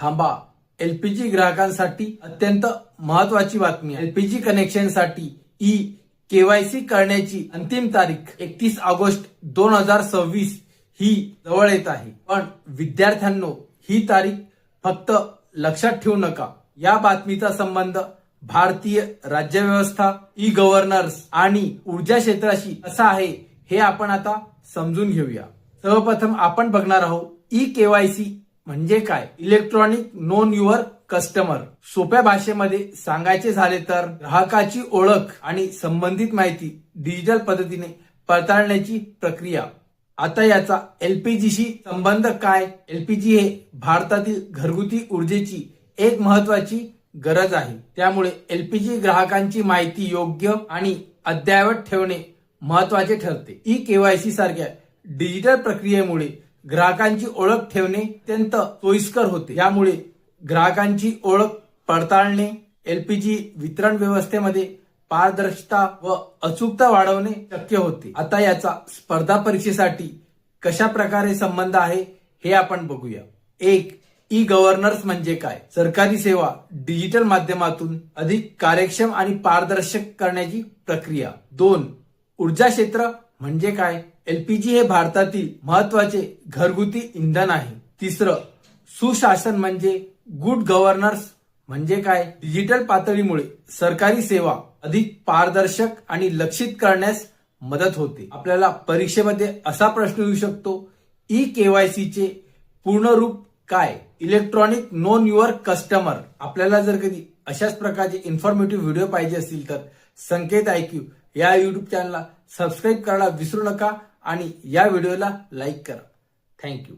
थांबा, एलपीजी ग्राहकांसाठी अत्यंत महत्वाची बातमी आहे। एलपीजी कनेक्शनसाठी केवायसी करण्याची अंतिम तारीख 31 ऑगस्ट 2026 ही जवळ येत आहे। पण विद्यार्थ्यांनो, ही तारीख फक्त लक्षात ठेवू नका। या बातमीचा संबंध भारतीय राज्यव्यवस्था, गव्हर्नन्स आणि ऊर्जा क्षेत्राशी कसा आहे हे आपण आता समजून घेऊया। सर्वप्रथम आपण बघणार आहोत केवायसी म्हणजे काय। Electronic non your customer. सोप्या भाषेमध्ये सांगायचे झाले तर ग्राहकाची ओळख आणि संबंधित माहिती डिजिटल पद्धतीने पडताळण्याची प्रक्रिया। आता याचा एलपीजीशी संबंध काय। एलपीजी हे भारतातील घरगुती ऊर्जेची एक महत्वाची गरज आहे। त्यामुळे एलपीजी ग्राहकांची माहिती योग्य आणि अद्ययावत ठेवणे महत्वाचे ठरते। केवायसी सारख्या डिजिटल प्रक्रियेमुळे ग्राहकांची ओळख ठेवणे अत्यंत सोयीस्कर होते। यामुळे ग्राहकांची ओळख पडताळणे, एलपीजी वितरण व्यवस्थेमध्ये पारदर्शकता व अचूकता वाढवणे शक्य होते। आता याचा स्पर्धा परीक्षेसाठी कशा प्रकारे संबंध आहे हे आपण बघूया। गव्हर्नन्स म्हणजे काय। सरकारी सेवा डिजिटल माध्यमातून अधिक कार्यक्षम आणि पारदर्शक करण्याची प्रक्रिया। 2. ऊर्जा क्षेत्र म्हणजे काय। एलपीजी हे भारतातील महत्वाचे घरगुती इंधन आहे। 3. सुशासन म्हणजे गुड गव्हर्नन्स म्हणजे काय। डिजिटल पातळीमुळे सरकारी सेवा अधिक पारदर्शक आणि लक्षित करण्यास मदत होते। आपल्याला परीक्षेमध्ये असा प्रश्न येऊ शकतो, केवायसी चे पूर्ण रूप काय। Electronic non your customer. आपल्याला जर कधी अशाच प्रकारचे इन्फॉर्मेटिव्ह व्हिडिओ पाहिजे असतील तर संकेत IQ या YouTube चॅनलला सबस्क्राईब करायला विसरू नका आणि या व्हिडिओला लाईक करा। थँक्यू।